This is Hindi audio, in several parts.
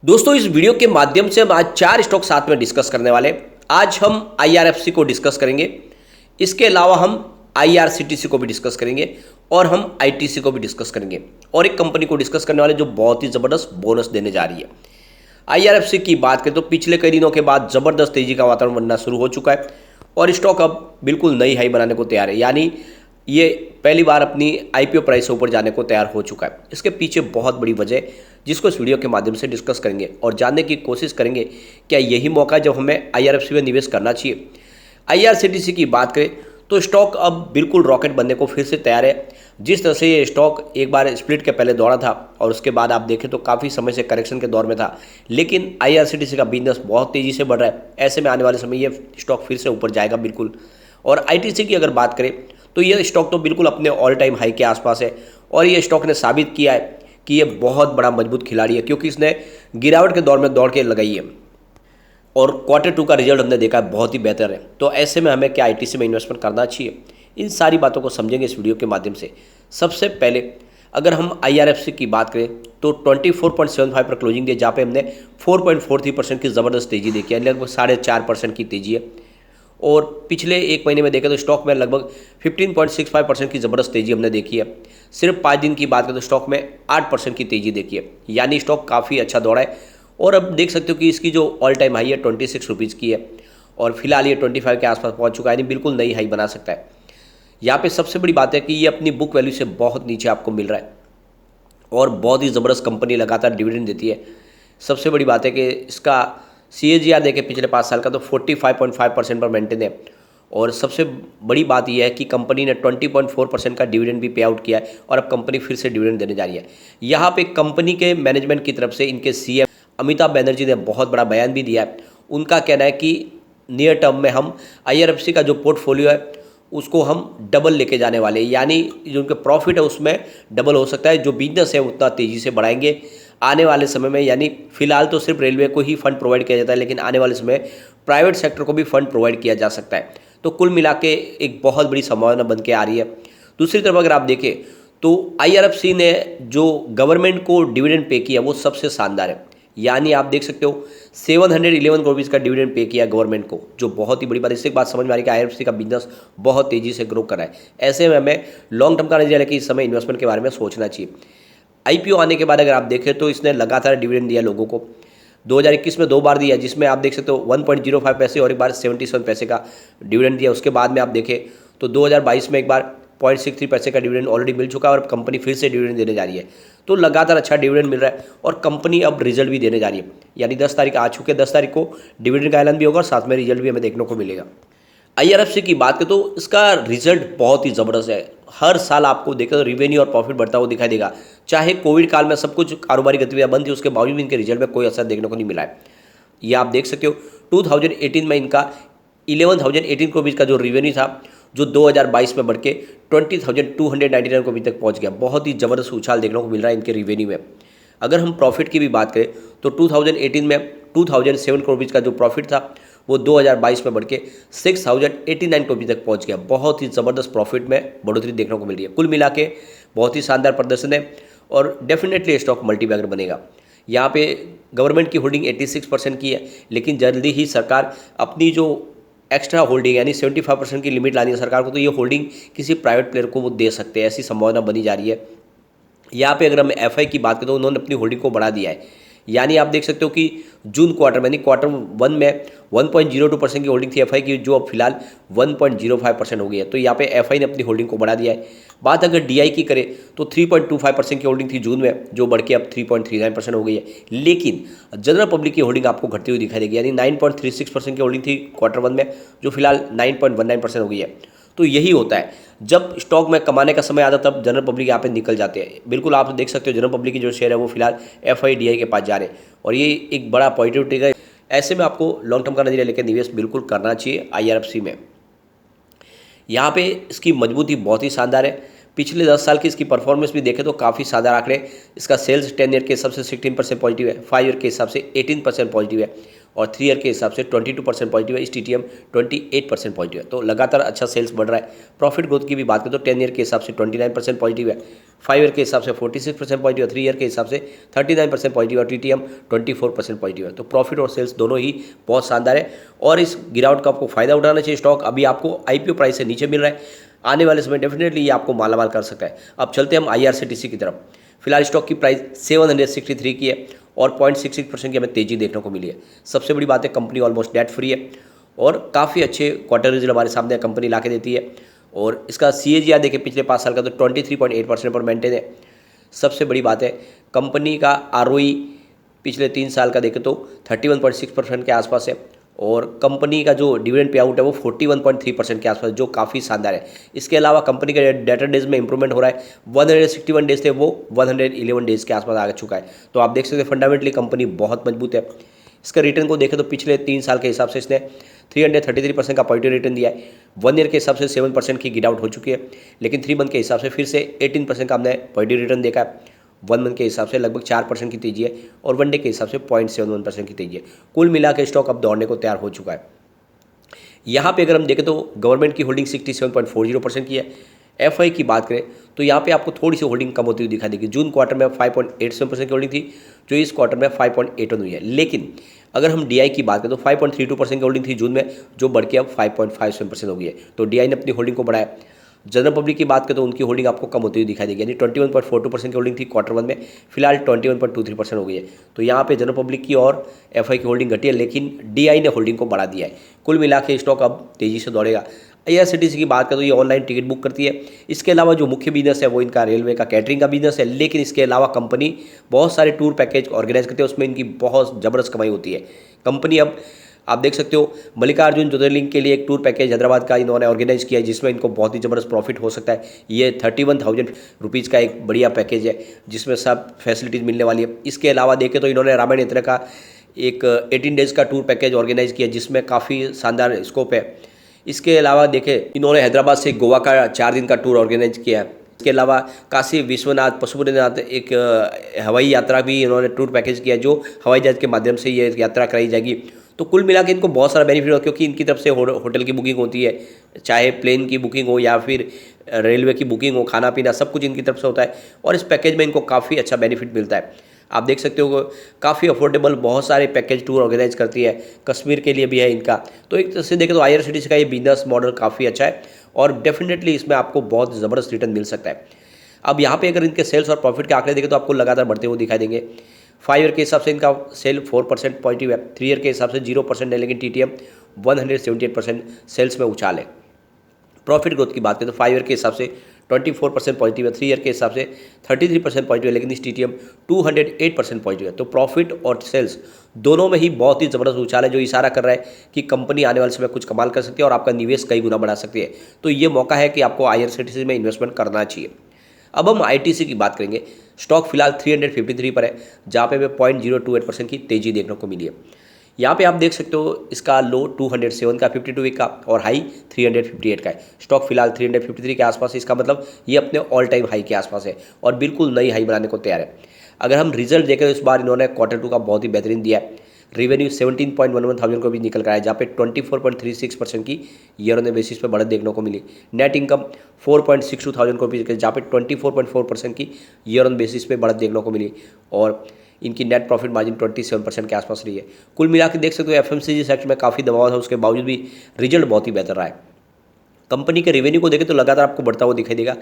दोस्तों इस वीडियो के माध्यम से हम आज 4 स्टॉक साथ में डिस्कस करने वाले हैं। आज हम आईआरएफसी को डिस्कस करेंगे, इसके अलावा हम आईआरसीटीसी को भी डिस्कस करेंगे और हम आईटीसी को भी डिस्कस करेंगे और एक कंपनी को डिस्कस करने वाले जो बहुत ही ज़बरदस्त बोनस देने जा रही है। आईआरएफसी की बात करें तो पिछले कई दिनों के बाद ज़बरदस्त तेज़ी का वातावरण बनना शुरू हो चुका है और स्टॉक अब बिल्कुल नई हाई बनाने को तैयार है, यानी ये पहली बार अपनी आईपीओ प्राइस से ऊपर जाने को तैयार हो चुका है। इसके पीछे बहुत बड़ी वजह है जिसको इस वीडियो के माध्यम से डिस्कस करेंगे और जानने की कोशिश करेंगे क्या यही मौका है जब हमें आईआरएफसी में निवेश करना चाहिए। आईआरसीटीसी की बात करें तो स्टॉक अब बिल्कुल रॉकेट बनने को फिर से तैयार है। जिस तरह से ये स्टॉक एक बार स्प्लिट के पहले दौड़ा था और उसके बाद आप देखें तो काफ़ी समय से करेक्शन के दौर में था, लेकिन आईआरसीटीसी का बिजनेस बहुत तेज़ी से बढ़ रहा है। ऐसे में आने वाले समय ये स्टॉक फिर से ऊपर जाएगा बिल्कुल। और आईटीसी की अगर बात करें तो ये स्टॉक तो बिल्कुल अपने ऑल टाइम हाई के आसपास है और ये स्टॉक ने साबित किया है कि ये बहुत बड़ा मजबूत खिलाड़ी है, क्योंकि इसने गिरावट के दौर में दौड़ के लगाई है और क्वार्टर 2 का रिजल्ट हमने देखा है बहुत ही बेहतर है। तो ऐसे में हमें क्या आईटीसी में इन्वेस्टमेंट करना चाहिए, इन सारी बातों को समझेंगे इस वीडियो के माध्यम से। सबसे पहले अगर हम आईआरएफसी की बात करें तो 24.75 पर क्लोजिंग दी, जहाँ पे हमने 4.43% की ज़बरदस्त तेज़ी देखी है, लगभग 4.5% की तेज़ी है। और पिछले एक महीने में देखें तो स्टॉक में लगभग 15.65% की ज़बरदस्त तेज़ी हमने देखी है। सिर्फ 5 दिन की बात करें तो स्टॉक में 8% की तेज़ी देखी है, यानी स्टॉक काफ़ी अच्छा दौड़ा है। और अब देख सकते हो कि इसकी जो ऑल टाइम हाई है 26 रुपीज़ की है और फिलहाल ये 25 के आसपास पहुंच चुका है, यानी बिल्कुल नई हाई बना सकता है। यहाँ पे सबसे बड़ी बात है कि ये अपनी बुक वैल्यू से बहुत नीचे आपको मिल रहा है और बहुत ही ज़बरदस्त कंपनी लगातार डिविडेंड देती है। सबसे बड़ी बात है कि इसका CAGR देखें पिछले 5 साल का तो 45.5% पर मेंटेन है। और सबसे बड़ी बात यह है कि कंपनी ने 20.4% का डिविडेंड भी पे आउट किया है और अब कंपनी फिर से डिविडेंड देने जा रही है। यहाँ पे कंपनी के मैनेजमेंट की तरफ से इनके CM अमिताभ बनर्जी ने बहुत बड़ा बयान भी दिया है। उनका कहना है कि नियर टर्म में हम आईआरएफसी का जो पोर्टफोलियो है उसको हम डबल लेके जाने वाले हैं, यानी जो उनके प्रॉफिट है उसमें डबल हो सकता है। जो बिजनेस है उतना तेज़ी से बढ़ाएंगे आने वाले समय में, यानी फिलहाल तो सिर्फ रेलवे को ही फंड प्रोवाइड किया जाता है, लेकिन आने वाले समय प्राइवेट सेक्टर को भी फंड प्रोवाइड किया जा सकता है। तो कुल मिला के एक बहुत बड़ी संभावना बन के आ रही है। दूसरी तरफ अगर आप देखें तो आईआरएफसी ने जो गवर्नमेंट को डिविडेंड पे किया वो सबसे शानदार है, यानी आप देख सकते हो 711 करोड़ का डिविडेंड पे किया गवर्नमेंट को, जो बहुत ही बड़ी बात। इससे एक बात समझ में आ रही है कि आईआरएफसी का बिजनेस बहुत तेज़ी से ग्रो कर रहा है। ऐसे में हमें लॉन्ग टर्म का नजरिया लेकर इस समय इन्वेस्टमेंट के बारे में सोचना चाहिए। आईपीओ आने के बाद अगर आप देखें तो इसने लगातार डिविडेंड दिया लोगों को। 2021 में 2 बार दिया, जिसमें आप देख सकते हो 1.05 पैसे और एक बार 77 पैसे का डिविडेंड दिया। उसके बाद में आप देखें तो 2022 में एक बार 0.63 पैसे का डिविडेंड ऑलरेडी मिल चुका है और कंपनी फिर से डिविडेंड देने जा रही है। तो लगातार अच्छा डिविडेंड मिल रहा है और कंपनी अब रिजल्ट भी देने जा रही है, यानी 10 तारीख आ चुके हैं। 10 तारीख को डिविडेंड का ऐलान भी होगा और साथ में रिजल्ट भी हमें देखने को मिलेगा। आईआरएफसी की बात करें तो इसका रिजल्ट बहुत ही ज़बरदस्त है। हर साल आपको देखें तो रेवेन्यू और प्रॉफिट बढ़ता हुआ दिखाई देगा। चाहे कोविड काल में सब कुछ कारोबारी गतिविधियां बंद थी, उसके बावजूद भी इनके रिजल्ट में कोई असर देखने को नहीं मिला है। ये आप देख सकते हो 2018 में इनका 11,018 करोड़ बीच का जो रेवेन्यू था, जो 2022 में बढ़ के 20,299 करोड़ तक पहुंच गया। बहुत ही ज़बरदस्त उछाल देखने को मिल रहा है इनके रेवेन्यू में। अगर हम प्रॉफिट की भी बात करें तो 2018 में 2007 करोड़ बीच का जो प्रॉफिट था वो 2022 में बढ़ के 6,089 करोड़ तक पहुंच गया। बहुत ही ज़बरदस्त प्रॉफिट में बढ़ोतरी देखने को मिल रही है। कुल मिला के बहुत ही शानदार प्रदर्शन है और डेफिनेटली स्टॉक मल्टीबैगर बनेगा। यहाँ पे गवर्नमेंट की होल्डिंग 86% की है, लेकिन जल्दी ही सरकार अपनी जो एक्स्ट्रा होल्डिंग यानी 75% की लिमिट लानी है सरकार को, तो ये होल्डिंग किसी प्राइवेट प्लेयर को वो दे सकते हैं, ऐसी संभावना बनी जा रही है। यहाँ पे अगर हम एफआई की बात करें तो उन्होंने अपनी होल्डिंग को बढ़ा दिया है, यानी आप देख सकते हो कि जून क्वार्टर में यानी क्वार्टर 1 में 1.02% की होल्डिंग थी एफआई की, जो अब फिलहाल 1.05% हो गई है। तो यहाँ पे एफआई ने अपनी होल्डिंग को बढ़ा दिया है। बात अगर डीआई की करें तो 3.25% की होल्डिंग थी जून में, जो बढ़ के अब 3.39% हो गई है। लेकिन जनरल पब्लिक की होल्डिंग आपको घटती हुई दिखाई देगी, यानी 9.36% की होल्डिंग थी क्वार्टर 1 में, जो फिलहाल 9.19% हो गई है। तो यही होता है, जब स्टॉक में कमाने का समय आता तब जनरल पब्लिक यहाँ पे निकल जाते हैं। बिल्कुल आप देख सकते हो जनरल पब्लिक की जो शेयर है वो फिलहाल एफआईडीआई के पास जा रहे हैं और ये एक बड़ा पॉजिटिव ट्रिगर है। ऐसे में आपको लॉन्ग टर्म का नजरिया लेकर निवेश बिल्कुल करना चाहिए आईआरएफसी में। यहाँ पे इसकी मजबूती बहुत ही शानदार है। पिछले 10 साल की इसकी परफॉर्मेंस भी देखें तो काफ़ी शानदार आंकड़े। इसका सेल्स 10 ईयर के हिसाब से 16% पॉजिटिव है, 5 ईयर के हिसाब से 18% पॉजिटिव है और 3 ईयर के हिसाब से 22% पॉजिटिव है। इस TTM 28% पॉजिटिव है। तो लगातार अच्छा सेल्स बढ़ रहा है। प्रॉफिट ग्रोथ की भी बात करें तो 10 ईयर के हिसाब से 29% पॉजिटिव है, 5 ईयर के हिसाब से 46% पॉजिटिव है, 3 ईयर के हिसाब से 39% पॉजिटिव है और TTM 24% पॉजिटिव है। तो प्रॉफिट और सेल्स दोनों ही बहुत शानदार है और इस गिरावट का आपको फायदा उठाना चाहिए। स्टॉक अभी आपको IPO प्राइस से नीचे मिल रहा है, आने वाले समय डेफिनेटली ये आपको मालामाल कर सकता है। अब चलते हैं हम IRCTC की तरफ। फिलहाल स्टॉक की प्राइस 763 की है और 0.66% की हमें तेजी देखने को मिली है। सबसे बड़ी बात है कंपनी ऑलमोस्ट डेट फ्री है और काफ़ी अच्छे क्वार्टर रिजल्ट हमारे सामने कंपनी ला के देती है और इसका CAGR देखें पिछले 5 साल का तो 23.8% पर मेंटेन है। सबसे बड़ी बात है कंपनी का ROE पिछले 3 साल का देखें तो 31.6% के आसपास है और कंपनी का जो डिविडेंड पे आउट है वो 41.3% के आसपास, जो काफ़ी शानदार है। इसके अलावा कंपनी के डेटर डेज में इंप्रूवमेंट हो रहा है। 161 डेज थे वो 111 डेज के आसपास आ चुका है। तो आप देख सकते हैं फंडामेंटली कंपनी बहुत मजबूत है। इसका रिटर्न को देखें तो पिछले 3 साल के हिसाब से इसने 333% का पॉजिटिव रिटर्न दिया है। 1 ईयर के हिसाब से 7% की गिट आउट हो चुकी है, लेकिन 3 मंथ के हिसाब से फिर से 18% का हमने पॉजिटिव रिटर्न देखा है। 1 मंथ के हिसाब से लगभग 4% की तेजी है और 1 डे के हिसाब से 0.71% की तेजी है। कुल मिला के स्टॉक अब दौड़ने को तैयार हो चुका है। यहाँ पे अगर हम देखें तो गवर्नमेंट की होल्डिंग 67.40% की है। FI की बात करें तो यहाँ पे आपको थोड़ी सी होल्डिंग कम होती हुई दिखाई देगी। जून क्वार्टर में 5.87% की होल्डिंग थी, जो इस क्वार्टर में 5.81 हुई है। लेकिन अगर हम DI की बात करें तो 5.32% की होल्डिंग थी जून में, जो बढ़ के अब 5.57% हो गई है। तो DI ने अपनी होल्डिंग को बढ़ाया। जनरल पब्लिक की बात करें तो उनकी होल्डिंग आपको कम होती हुई दिखाई देगी, यानी 21.42% की होल्डिंग थी क्वार्टर 1 में, फिलहाल 21.23% हो गई है। तो यहाँ पे जनरल पब्लिक की और FI की होल्डिंग घटी है, लेकिन DI ने होल्डिंग को बढ़ा दिया है। कुल मिला के स्टॉक अब तेजी से दौड़ेगा। IRCTC की बात करें तो ये ऑनलाइन टिकट बुक करती है। इसके अलावा जो मुख्य बिजनेस है वो इनका रेलवे का कैटरिंग का बिजनेस है, लेकिन इसके अलावा कंपनी बहुत सारे टूर पैकेज ऑर्गेनाइज करती है, उसमें इनकी बहुत ज़बरदस्त कमाई होती है। कंपनी अब आप देख सकते हो मल्लिकार्जुन ज्योतिर्लिंग के लिए एक टूर पैकेज हैदराबाद का इन्होंने ऑर्गेनाइज किया है, जिसमें इनको बहुत ही ज़बरदस्त प्रॉफिट हो सकता है। ये 31,000 रुपीज़ का एक बढ़िया पैकेज है जिसमें सब फैसिलिटीज़ मिलने वाली है। इसके अलावा देखें तो इन्होंने रामायण यात्रा का एक 18 डेज़ का टूर पैकेज ऑर्गेनाइज किया, जिसमें काफ़ी शानदार स्कोप है। इसके अलावा देखें इन्होंने हैदराबाद से गोवा का 4 दिन का टूर ऑर्गेनाइज किया है। इसके अलावा काशी विश्वनाथ पशुपतिनाथ एक हवाई यात्रा भी इन्होंने टूर पैकेज किया है, जो हवाई जहाज़ के माध्यम से ये यात्रा कराई जाएगी। तो कुल मिला के इनको बहुत सारा बेनिफिट होगा, क्योंकि इनकी तरफ से होटल की बुकिंग होती है, चाहे प्लेन की बुकिंग हो या फिर रेलवे की बुकिंग हो, खाना पीना सब कुछ इनकी तरफ से होता है और इस पैकेज में इनको काफ़ी अच्छा बेनिफिट मिलता है। आप देख सकते हो काफ़ी अफोर्डेबल बहुत सारे पैकेज टूर ऑर्गेनाइज करती है, कश्मीर के लिए भी है इनका। तो एक तरह से देखें तो IRCTC का ये बिजनेस मॉडल काफ़ी अच्छा है और डेफिनेटली इसमें आपको बहुत ज़बरदस्त रिटर्न मिल सकता है। अब यहाँ पे अगर इनके सेल्स और प्रॉफिट के आंकड़े देखें तो आपको लगातार बढ़ते हुए दिखाई देंगे। 5 ईयर के हिसाब से इनका सेल 4% पॉजिटिव है, 3 ईयर के हिसाब से 0% है, लेकिन TTM 178% सेल्स में उछाल है। प्रॉफिट ग्रोथ की बात करें तो 5 ईयर के हिसाब से 24% पॉजिटिव है, 3 ईयर के हिसाब से 33% पॉजिटिव है, लेकिन इस TTM 208% पॉजिटिव है। तो प्रॉफिट और सेल्स दोनों में ही बहुत ही ज़बरदस्त उछाल है, जो इशारा कर रहा है कि कंपनी आने वाले समय कुछ कमाल कर सकती है और आपका निवेश कई गुना बढ़ा सकती है। तो ये मौका है कि आपको IRCTC में इन्वेस्टमेंट करना चाहिए। अब हम ITC की बात करेंगे। स्टॉक फिलहाल 353 पर है, जहाँ पे 0.028% की तेजी देखने को मिली है। यहाँ पे आप देख सकते हो इसका लो 207 का 52 वीक का और हाई 358 का है। स्टॉक फिलहाल 353 के आसपास है, इसका मतलब ये अपने ऑल टाइम हाई के आसपास है और बिल्कुल नई हाई बनाने को तैयार है। अगर हम रिजल्ट देखें तो इस बार इन्होंने क्वार्टर 2 का बहुत ही बेहतरीन दिया है। रेवेन्यू 17.11 थाउजेंड को भी निकल कर आया, जहाँ पे 24.36% की ईयर ऑन बेसिस पे बढ़त देखने को मिली। नेट इनकम 4.62 थाउजेंड को भी, जहाँ पे 24.4% की ईयर ऑन बेसिस पे बढ़त देखने को मिली और इनकी नेट प्रॉफिट मार्जिन 27% के आसपास रही है। कुल मिला के देख सकते हो FMCG सेक्टर में काफ़ी दबाव था, उसके बावजूद भी रिजल्ट बहुत ही बेहतर रहा है। कंपनी के रेवेन्यू को देखें तो लगातार आपको बढ़ता हुआ दिखाई देगा।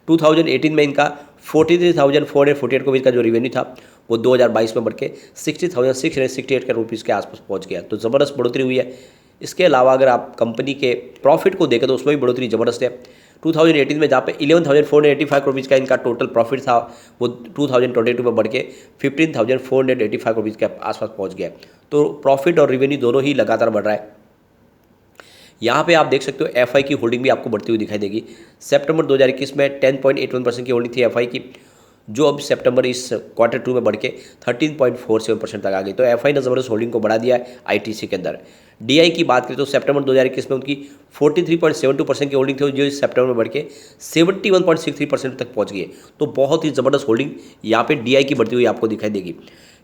2018 में इनका 43,448 के बीच का जो रेवेन्यू था वो 2022 में बढ़ के 60,668 के रुपीज़ के आसपास पहुंच गया। तो ज़बरदस्त बढ़ोतरी हुई है। इसके अलावा अगर आप कंपनी के प्रॉफिट को देखें तो उसमें भी बढ़ोतरी ज़बरदस्त है। 2018 में जहाँ पे 11,485 रुपीज़ का इनका टोटल प्रॉफिट था, वो 2022 में बढ़ के 15,485 रुपीज़ के आसपास पहुँच गया। तो प्रॉफिट और रेवेन्यू दोनों ही लगातार बढ़ रहा है। यहाँ पे आप देख सकते हो FI की होल्डिंग भी आपको बढ़ती हुई दिखाई देगी। सितंबर 2021 में 10.81% की होल्डिंग थी FI की, जो अब सितंबर इस क्वार्टर 2 में बढ़ के 13.47% तक आ गई। तो FI ने ज़बरदस्त होल्डिंग को बढ़ा दिया है ITC के अंदर। DI की बात करें तो सितंबर 2021 में उनकी 43.72% की होल्डिंग थी, जो इस सितंबर में बढ़ के 71.63% तक पहुँच गई है। तो बहुत ही ज़बरदस्त होल्डिंग यहाँ पे DI की बढ़ती हुई आपको दिखाई देगी।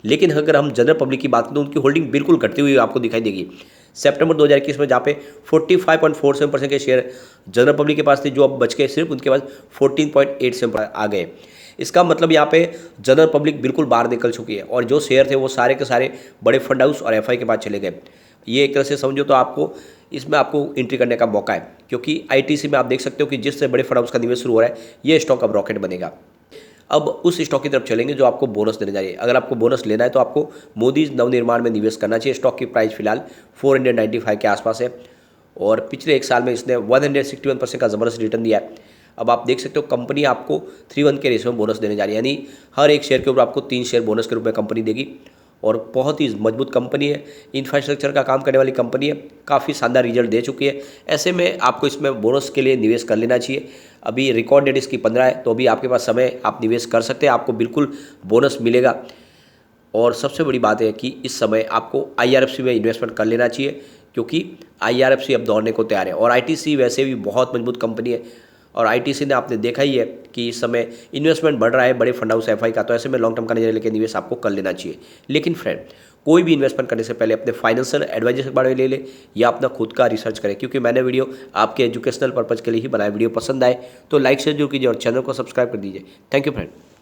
लेकिन अगर हम जनरल पब्लिक की बात करें तो उनकी होल्डिंग बिल्कुल घटती हुई आपको दिखाई देगी। सितंबर 2021 में जहाँ पे 45.47% के शेयर जनरल पब्लिक के पास थे, जो अब बच के सिर्फ उनके पास 14.87 आ गए। इसका मतलब यहाँ पे जनरल पब्लिक बिल्कुल बाहर निकल चुकी है और जो शेयर थे वो सारे के सारे बड़े फंड हाउस और एफआई के पास चले गए। ये एक तरह से समझो तो आपको इसमें आपको एंट्री करने का मौका है, क्योंकि आईटीसी में आप देख सकते हो कि जिससे बड़े फंड हाउस का निवेश शुरू हो रहा है, ये स्टॉक अब रॉकेट बनेगा। अब उस स्टॉक की तरफ चलेंगे जो आपको बोनस देने चाहिए। अगर आपको बोनस लेना है तो आपको मोदी नवनिर्माण में निवेश करना चाहिए। स्टॉक की प्राइस फिलहाल 495 के आसपास है और पिछले एक साल में इसने 161% का ज़बरदस्त रिटर्न दिया है। अब आप देख सकते हो कंपनी आपको 3:1 के रेशियो में बोनस देने जा रही है, यानी हर एक शेयर के ऊपर आपको 3 शेयर बोनस के रूप में कंपनी देगी और बहुत ही मजबूत कंपनी है, इंफ्रास्ट्रक्चर का काम करने वाली कंपनी है, काफ़ी शानदार रिजल्ट दे चुकी है। ऐसे में आपको इसमें बोनस के लिए निवेश कर लेना चाहिए। अभी रिकॉर्ड डेट इसकी 15 है, तो अभी आपके पास समय, आप निवेश कर सकते हैं, आपको बिल्कुल बोनस मिलेगा। और सबसे बड़ी बात है कि इस समय आपको आईआरएफसी में इन्वेस्टमेंट कर लेना चाहिए, क्योंकि आईआरएफसी अब दौड़ने को तैयार है और आईटीसी वैसे भी बहुत मजबूत कंपनी है और आईटीसी ने आपने देखा ही है कि इस समय इन्वेस्टमेंट बढ़ रहा है बड़े फंड हाउस एफआई का, तो ऐसे में लॉन्ग टर्म का नजरिया लेकर निवेश आपको कर लेना चाहिए। लेकिन फ्रेंड, कोई भी इन्वेस्टमेंट करने से पहले अपने फाइनेंशियल एडवाइजर के बारे में ले ले या अपना खुद का रिसर्च करें, क्योंकि मैंने वीडियो आपके एजुकेशनल पर्पज़ के लिए ही बनाया। वीडियो पसंद आए तो लाइक शेयर जरूर कीजिए और चैनल को सब्सक्राइब कर दीजिए। Thank you friend.